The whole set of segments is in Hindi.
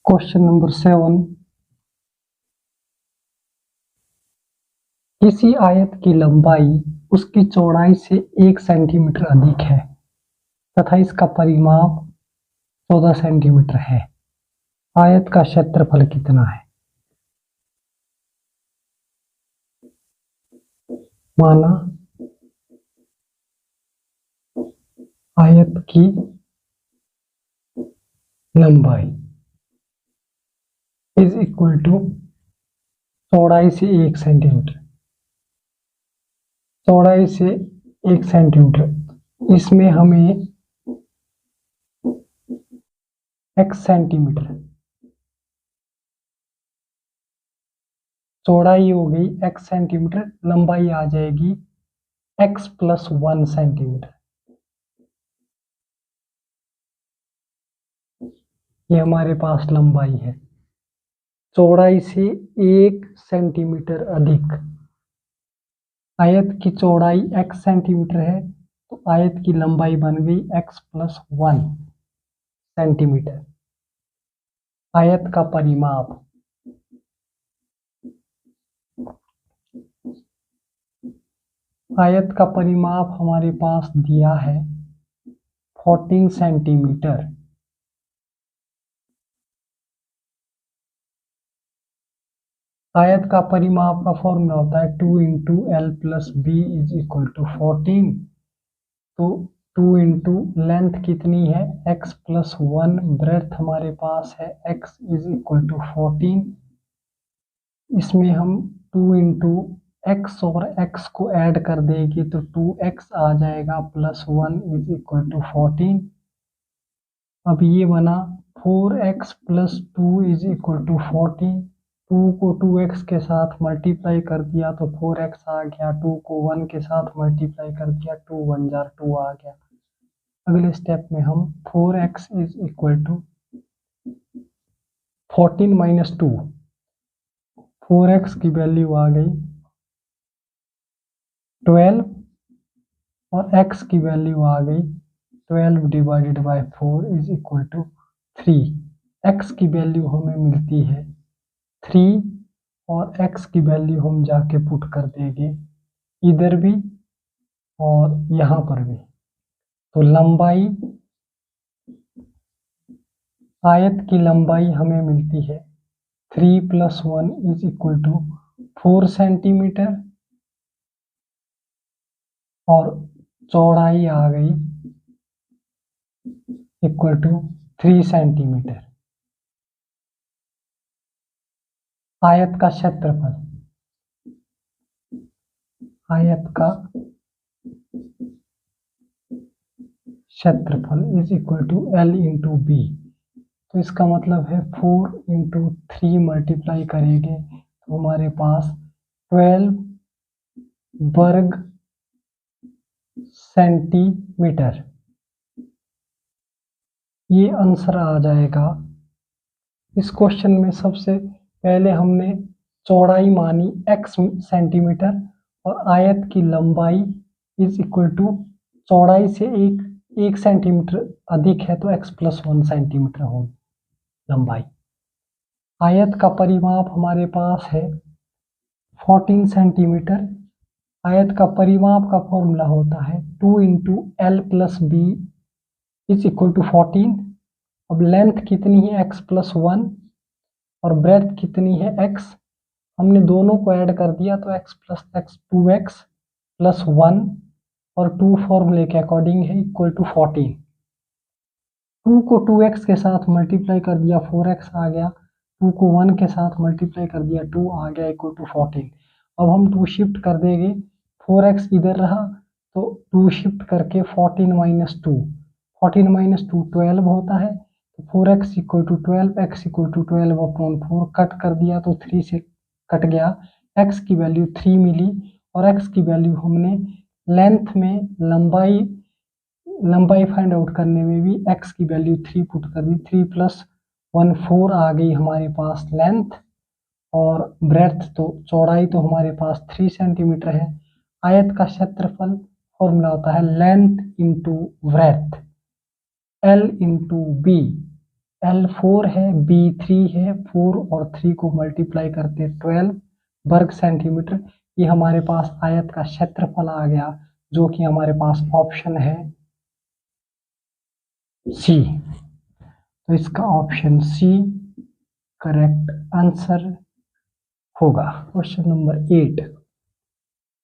Question number 7। किसी आयत की लंबाई उसकी चौड़ाई से 1 सेंटीमीटर अधिक है तथा इसका परिमाप 14 सेंटीमीटर है। आयत का क्षेत्रफल कितना है? माना आयत की लंबाई इज इक्वल टू चौड़ाई से 1 सेंटीमीटर। चौड़ाई से 1 सेंटीमीटर, इसमें हमें x सेंटीमीटर, चौड़ाई हो गई x सेंटीमीटर, लंबाई आ जाएगी x प्लस 1 सेंटीमीटर। ये हमारे पास लंबाई है। चौड़ाई से 1 सेंटीमीटर अधिक। आयत की चौड़ाई x सेंटीमीटर है तो आयत की लंबाई बन गई x प्लस 1 सेंटीमीटर। आयत का परिमाप हमारे पास दिया है 14 सेंटीमीटर। आयत का परिमाप का फॉर्मूला होता है 2 into L plus B is equal to 14। तो 2 इंटू लेंथ कितनी है x प्लस 1, ब्रेड्थ हमारे पास है x इज इक्वल टू 14। इसमें हम 2 इंटू एक्स और x को ऐड कर देंगे तो 2x आ जाएगा प्लस 1 इज इक्वल टू 14। अब ये बना 4x plus 2 is equal to 14। 2 को 2x के साथ मल्टीप्लाई कर दिया तो 4x आ गया। 2 को 1 के साथ मल्टीप्लाई कर दिया 2 1 जार 2 आ गया। अगले स्टेप में हम 4x is equal to 14 minus 2, 4x की वैल्यू आ गई 12 और x की वैल्यू आ गई 12 divided by 4 is equal to 3। x की वैल्यू हमें मिलती है 3 और x की वैल्यू हम जाके पुट कर देंगे इधर भी और यहाँ पर भी। तो लंबाई, आयत की लंबाई हमें मिलती है 3 plus 1 is equal to 4 centimetre और चौड़ाई आ गई इक्वल टू 3 सेंटीमीटर। आयत का क्षेत्रफल, आयत का क्षेत्रफल is equal to L into B. तो इसका मतलब है 4 इंटू 3 मल्टीप्लाई करेंगे तो हमारे पास 12 वर्ग सेंटीमीटर, ये आंसर आ जाएगा। इस क्वेश्चन में सबसे पहले हमने चौड़ाई मानी x सेंटीमीटर और आयत की लंबाई इज इक्वल टू चौड़ाई से 1 सेंटीमीटर अधिक है तो x प्लस 1 सेंटीमीटर होगी लंबाई। आयत का परिमाप हमारे पास है 14 सेंटीमीटर। आयत का परिमाप का फॉर्मूला होता है 2 into L plus B is equal to 14। अब लेंथ कितनी है x प्लस 1 और ब्रेड्थ कितनी है x, हमने दोनों को ऐड कर दिया तो x plus x 2x plus 1 और 2 फॉर्मूले के अकॉर्डिंग है इक्वल टू 14। 2 को 2x के साथ मल्टीप्लाई कर दिया 4x आ गया। 2 को 1 के साथ मल्टीप्लाई कर दिया 2 आ गया इक्वल टू 14। अब हम 2 शिफ्ट कर देंगे, 4x इधर रहा तो 2 शिफ्ट करके 14 माइनस 2, 14 माइनस 2 12 होता है तो 4x equal to 12, x equal to 12 upon 4 cut कर दिया तो 3 से कट गया। x की वैल्यू 3 मिली और x की वैल्यू हमने लेंथ में लंबाई फाइंड आउट करने में भी x की वैल्यू 3 पुट कर दी। 3 प्लस 1 4 आ गई हमारे पास लेंथ और ब्रेड्थ तो चौड़ाई तो हमारे पास 3 सेंटीमीटर है। आयत का क्षेत्रफल फॉर्मूला होता है length into breadth L into B. L4 है, B3 है, 4 और 3 को मल्टीप्लाई करते 12 वर्ग सेंटीमीटर। ये हमारे पास आयत का क्षेत्रफल आ गया, जो कि हमारे पास ऑप्शन है सी। तो इसका ऑप्शन सी करेक्ट आंसर होगा। क्वेश्चन नंबर 8,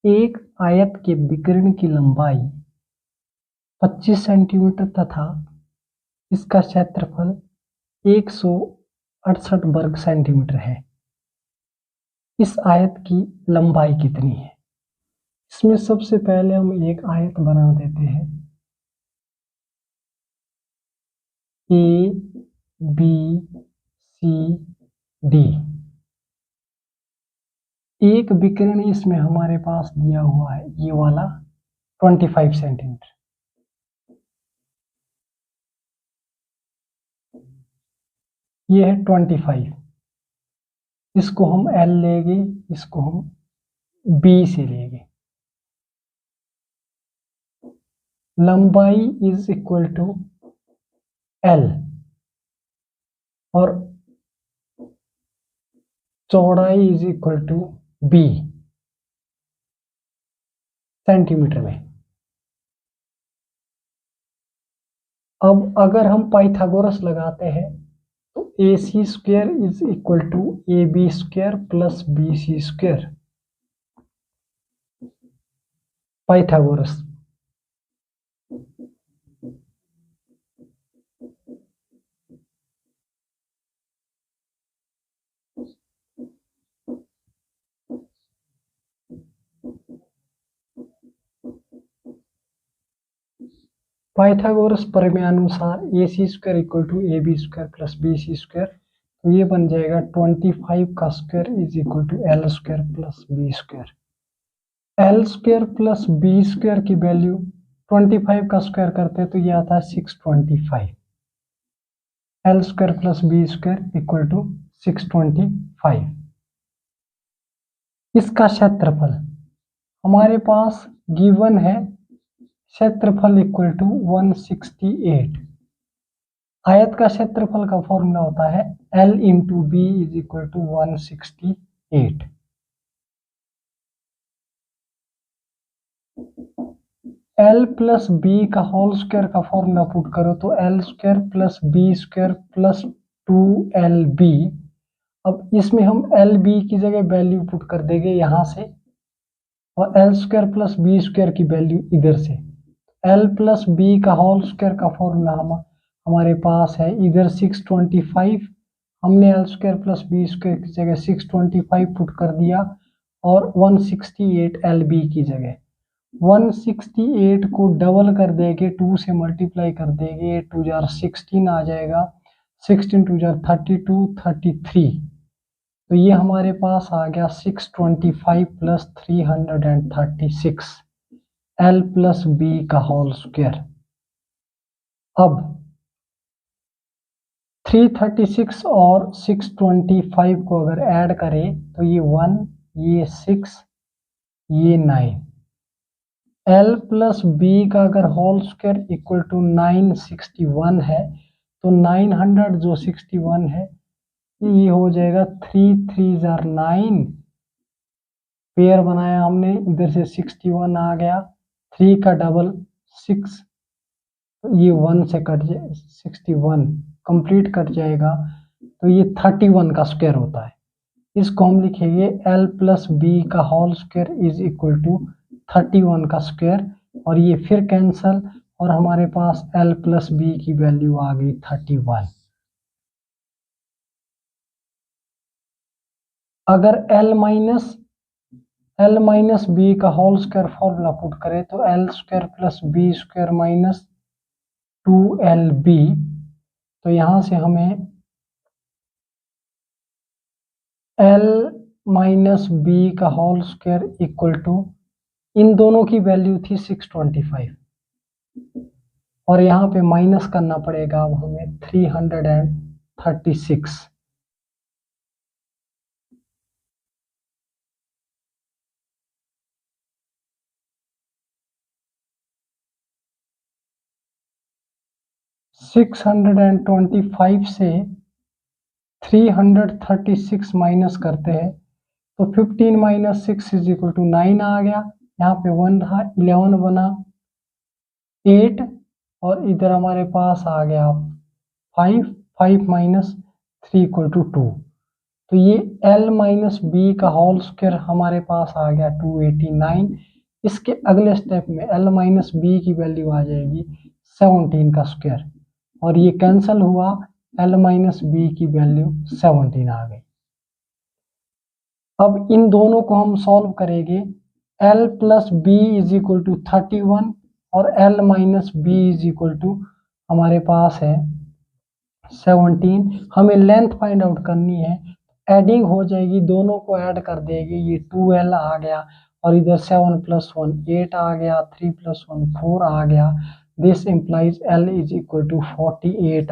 एक आयत के विकर्ण की लंबाई 25 सेंटीमीटर तथा इसका क्षेत्रफल 168 वर्ग सेंटीमीटर है। इस आयत की लंबाई कितनी है? इसमें सबसे पहले हम एक आयत बना देते हैं। A B C D. एक विकर्ण इसमें हमारे पास दिया हुआ है, ये वाला 25 सेंटीमीटर। ये है 25। इसको हम L लेंगे, इसको हम B से लेंगे। लंबाई इज इक्वल टू L और चौड़ाई is equal to B centimetre में। अब अगर हम पाइथागोरस लगाते हैं तो AC square is equal to AB square plus BC square. Pythagoras Pythagoras प्रमेयानुसार AC square equal to AB square plus BC square. तो ये बन जाएगा 25 का square is equal to L square plus B square. L square plus B square की वैल्यू 25 का स्क्वायर करते हैं तो ये आता है 625। L square plus B square equal to 625। इसका क्षेत्रफल हमारे पास गिवन है, क्षेत्रफल इक्वल टू 168। आयत का क्षेत्रफल का फॉर्मूला होता है L into B is equal to 168। L plus B का होल स्क्वायर का फॉर्मूला पुट करो तो L square plus B square plus 2LB। अब इसमें हम LB की जगह वैल्यू पुट कर देंगे यहाँ से, और L square plus B square की वैल्यू इधर से। L प्लस बी का होल स्क्वायर का फॉर्मूला हमारे पास है इधर 625। हमने L square plus B square की जगह 625 पुट कर दिया और 168 LB की जगह। 168 को डबल कर देंगे, 2 से मल्टीप्लाई कर देंगे, 2 जार 16 आ जाएगा, 16 2 जार 32 33। तो ये हमारे पास आ गया 625 प्लस 336 L प्लस बी का होल स्क्वायर। अब 336 और 625 को अगर ऐड करें तो ये 1, ये 6, ये 9। L प्लस बी का अगर होल स्क्वायर इक्वल टू 961 है तो 900 जो 61 है ये हो जाएगा 3 3 जार 9। पेयर बनाया हमने, इधर से 61 आ गया, 3 का डबल 6, ये 1 से कट जाए 61 कंप्लीट कट जाएगा तो ये 31 का स्क्वायर होता है। इसको हम लिखेंगे L प्लस बी का whole square is equal to 31 का स्क्वायर, और ये फिर कैंसल और हमारे पास L प्लस बी की वैल्यू आ गई 31। अगर L माइनस बी का होल स्क्वायर फॉर्मूला पुट करें तो L square plus B square minus 2LB। तो यहां से हमें L माइनस बी का होल स्क्वायर इक्वल टू, इन दोनों की वैल्यू थी 625 और यहाँ पे माइनस करना पड़ेगा अब हमें 336। 625 से 336 माइनस करते हैं तो 15 माइनस 6 इज इक्वल टू 9 आ गया। यहाँ पे 1 रहा, 11 बना 8 और इधर हमारे पास आ गया 5, 5 माइनस 3 इक्वल टू 2। तो ये l माइनस बी का होल स्क्वायर हमारे पास आ गया 289। इसके अगले स्टेप में l माइनस बी की वैल्यू आ जाएगी 17 का स्क्वायर और ये कैंसिल हुआ, l माइनस बी की वैल्यू 17 आ गई। अब इन दोनों को हम सॉल्व करेंगे। l plus B is equal to 31 और l minus B is equal to हमारे पास है 17। हमें लेंथ फाइंड आउट करनी है, एडिंग हो जाएगी, दोनों को ऐड कर देंगे। ये 2l आ गया और इधर 7 प्लस 1 8 आ गया, 3 प्लस 1 4 आ गया। This implies l is equal to 48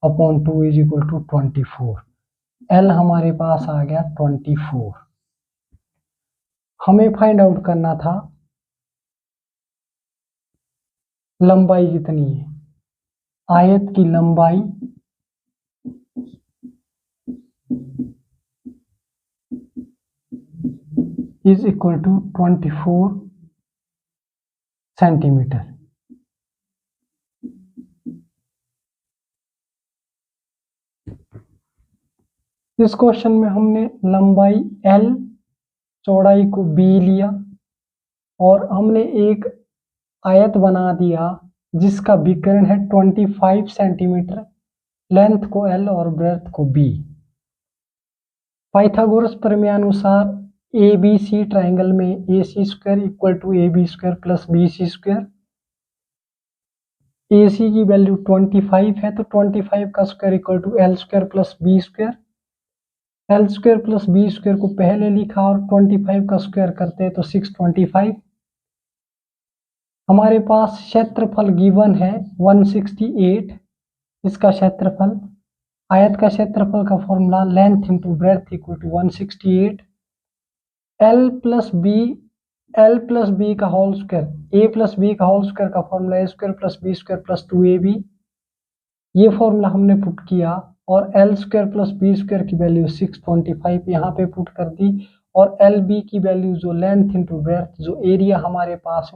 upon 2 is equal to 24। l हमारे पास आ गया 24। हमें फाइंड आउट करना था लंबाई कितनी है। आयत की लंबाई इज इक्वल टू 24 सेंटीमीटर। इस क्वेश्चन में हमने लंबाई l, चौड़ाई को b लिया और हमने एक आयत बना दिया जिसका विकर्ण है 25 सेंटीमीटर, लेंथ को l और ब्रेड्थ को b। पाइथागोरस प्रमेयानुसार ABC ट्राइंगल में AC square equal to AB square plus BC square. AC की वैल्यू 25 है तो 25 का square equal to L square plus B square. L square plus B square को पहले लिखा और 25 का स्क्वायर करते हैं तो 625। हमारे पास क्षेत्रफल गिवन है 168। इसका क्षेत्रफल, आयत का क्षेत्रफल का formula length into breadth equal to 168। L plus B का whole square, a plus B का होल स्क्वायर का formula a square plus B square plus 2ab। ये फॉर्मूला हमने पुट किया और L square plus B square की वैल्यू 625 यहाँ पे पुट कर दी और LB की वैल्यू जो लेंथ इंटू ब्रेड्थ, जो एरिया हमारे पास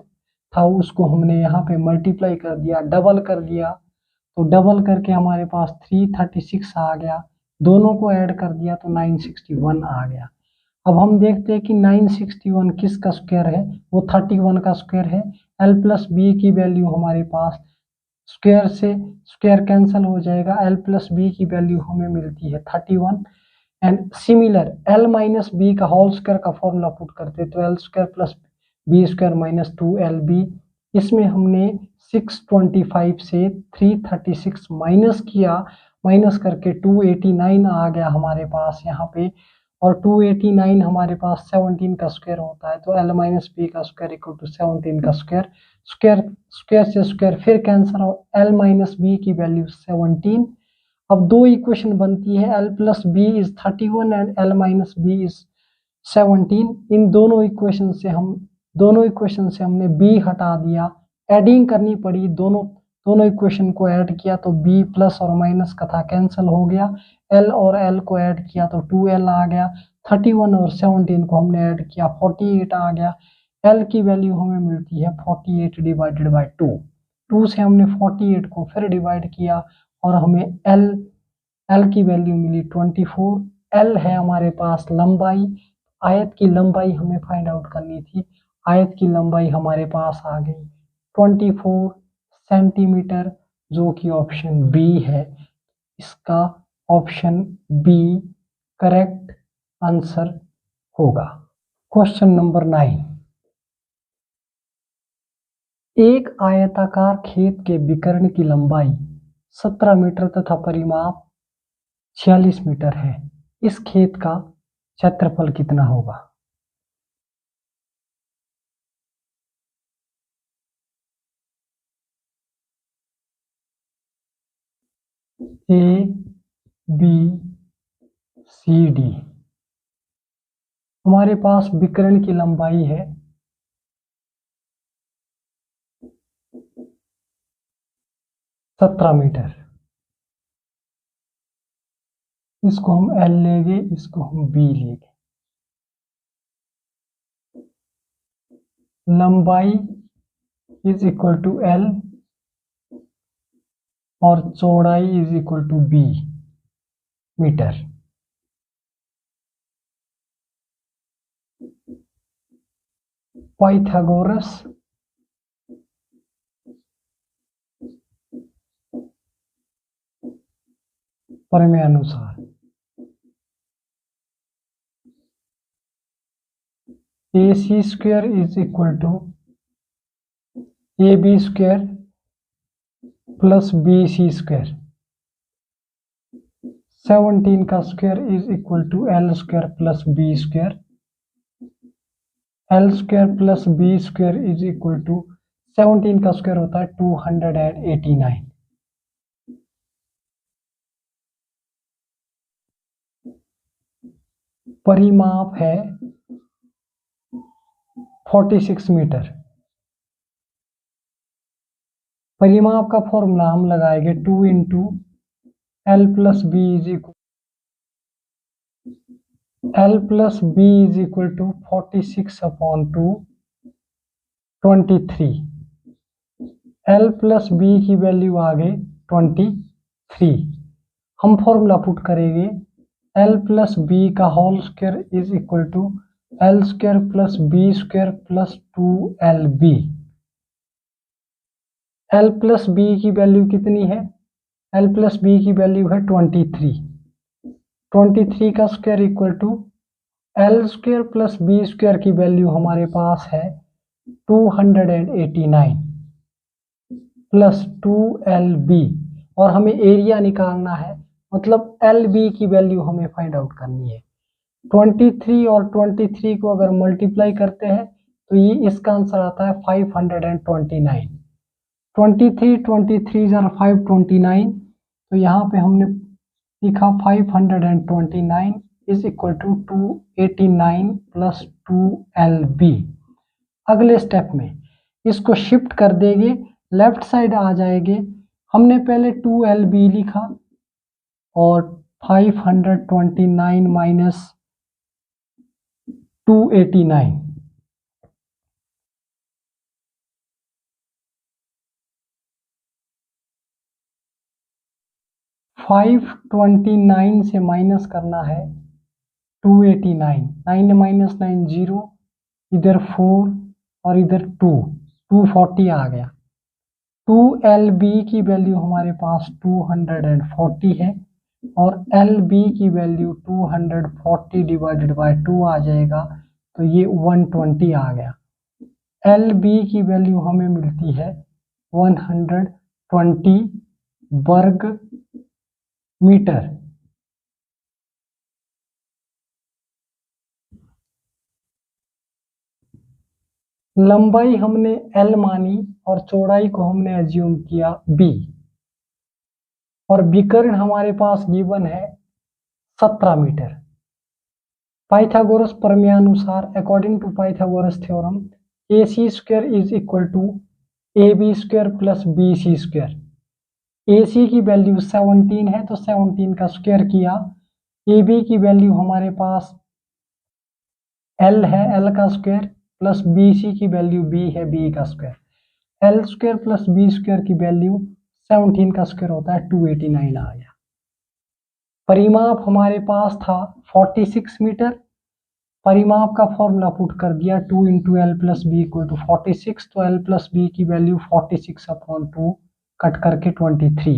था उसको हमने यहाँ पे मल्टीप्लाई कर दिया, डबल कर दिया। तो डबल करके हमारे पास 336 आ गया, दोनों को ऐड कर दिया तो 961 आ गया। अब हम देखते हैं कि 961 किसका स्क्वायर है, वो 31 का स्क्वायर है। L प्लस बी की वैल्यू हमारे पास स्क्वायर से स्क्वायर कैंसिल हो जाएगा, L प्लस बी की वैल्यू हमें मिलती है 31। And similar L minus B का होल स्क्वायर का फॉर्मूला पुट करते हैं तो L square plus B square minus 2LB। इसमें हमने 625 से 336 माइनस किया, माइनस करके 289 आ गया हमारे पास यहाँ पे। और 289 हमारे पास 17 का स्क्वायर होता है तो L माइनस बी का स्क्वायर इक्वल टू 17 का स्क्वायर। स्क्वायर स्क्वायर से स्क्वायर फिर कैंसिल हो, L माइनस बी की वैल्यू 17। अब दो इक्वेशन बनती है, L plus B is 31 and L minus B is 17। इन दोनों इक्वेशन से हमने b हटा दिया, एडिंग करनी पड़ी, दोनों इक्वेशन को ऐड किया तो b प्लस और माइनस का था कैंसिल हो गया। L और L को ऐड किया तो 2L आ गया, 31 और 17 को हमने ऐड किया 48 आ गया। L की वैल्यू हमें मिलती है 48 डिवाइडेड बाई 2 से हमने 48 को फिर डिवाइड किया और हमें L की वैल्यू मिली 24। L है हमारे पास लंबाई, आयत की लंबाई हमें फाइंड आउट करनी थी। आयत की लंबाई हमारे पास आ गई 24 सेंटीमीटर, जो कि ऑप्शन बी है। इसका ऑप्शन बी करेक्ट आंसर होगा। क्वेश्चन नंबर 9, एक आयताकार खेत के विकर्ण की लंबाई 17 मीटर तथा परिमाप 46 मीटर है। इस खेत का क्षेत्रफल कितना होगा? A B C D. हमारे पास विकर्ण की लंबाई है 17 मीटर। इसको हम L लेंगे, इसको हम B लेंगे। लंबाई इज इक्वल टू L और चौड़ाई is equal to B metre. Pythagoras प्रमेय अनुसार AC square is equal to AB square plus BC square. 17 का square is equal to L square plus B square. L square plus B square is equal to 17 का स्क्वायर होता है 289। परिमाप है 46 मीटर। परिमाप का फॉर्मूला हम लगाएंगे 2 into L plus B is equal L plus B is equal to 46 upon 2 23। L plus B की वैल्यू आ गई 23। हम फॉर्मूला पुट करेंगे L प्लस B का whole square is equal to L square plus B square plus 2LB। L plus B की वैल्यू कितनी है? L प्लस B की वैल्यू है 23। 23 का square equal to L square plus B square की वैल्यू हमारे पास है 289 प्लस 2LB, और हमें एरिया निकालना है, मतलब LB की वैल्यू हमें फाइंड आउट करनी है। 23 और 23 को अगर मल्टीप्लाई करते हैं तो ये इसका आंसर आता है 529। 23 जार 529, तो यहाँ पे हमने लिखा 529 is equal to 289 plus 2LB। अगले स्टेप में इसको शिफ्ट कर देंगे, लेफ्ट साइड आ जाएंगे। हमने पहले 2LB लिखा और 529 माइनस 289, फाइव 29 से माइनस करना है 289। 9 माइनस 9 0, इधर 4 और इधर 2, 240 आ गया। 2LB की वैल्यू हमारे पास 240 है और LB की वैल्यू 240 डिवाइडेड बाय 2 आ जाएगा, तो ये 120 आ गया। LB की वैल्यू हमें मिलती है 120 वर्ग मीटर। लंबाई हमने L मानी और चौड़ाई को हमने एज्यूम किया B, और विकर्ण हमारे पास गिवन है 17 मीटर। पाइथागोरस प्रमेय अनुसार, according to Pythagoras theorem, AC square is equal to AB square plus BC square. AC की वैल्यू 17 है तो 17 का स्क्वायर किया। AB की वैल्यू हमारे पास L है, L का स्क्वायर प्लस BC की वैल्यू B है, B का square. L square plus B square की वैल्यू 17 का स्क्वायर होता है 289 आ गया। परिमाप हमारे पास था 46 मीटर। परिमाप का फॉर्मूला पुट कर दिया 2 into L plus B equal to 46, तो L प्लस बी की वैल्यू 46 अपॉन 2 कट करके 23।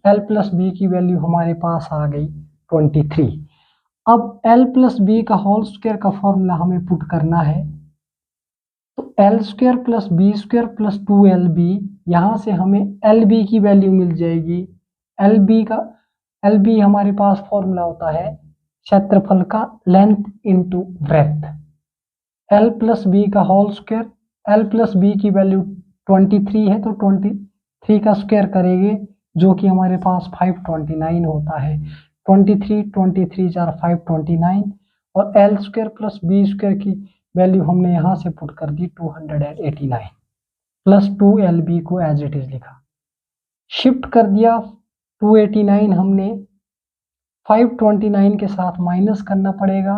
L प्लस बी की वैल्यू हमारे पास आ गई 23। अब L प्लस बी का होल स्क्वायर का फॉर्मूला हमें पुट करना है, तो L square plus B square plus 2LB, यहाँ से हमें LB की वैल्यू मिल जाएगी। LB हमारे पास फॉर्मूला होता है क्षेत्रफल का length into breadth. L plus B का whole square, L plus B की वैल्यू 23 है तो 23 का स्क्वायर करेंगे, जो कि हमारे पास 529 होता है। 23 जार 529, और L square plus B square की वैल्यू हमने यहाँ से पुट कर दी 289 प्लस 2LB को एज इट इज लिखा। शिफ्ट कर दिया 289 हमने 529 के साथ माइनस करना पड़ेगा।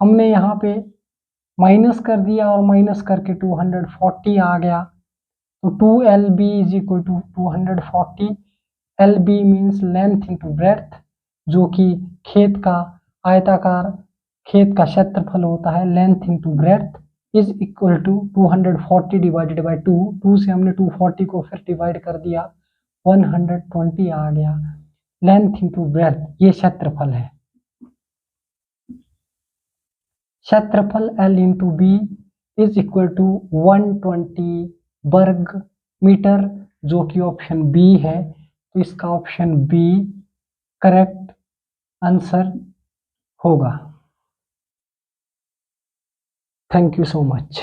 हमने यहाँ पे माइनस कर दिया और माइनस करके 240 आ गया। तो 2LB is equal to 240। LB means length into breadth, जो कि खेत का आयताकार खेत का क्षेत्रफल होता है, length into breadth is equal to 240 divided by 2। 2 से हमने 240 को फिर डिवाइड कर दिया, 120 आ गया। लेंथ इंटू ब्रेड्थ ये क्षेत्रफल है। क्षेत्रफल L into B is equal to 120 वर्ग मीटर, जो कि ऑप्शन बी है। तो इसका ऑप्शन बी करेक्ट आंसर होगा। Thank you so much.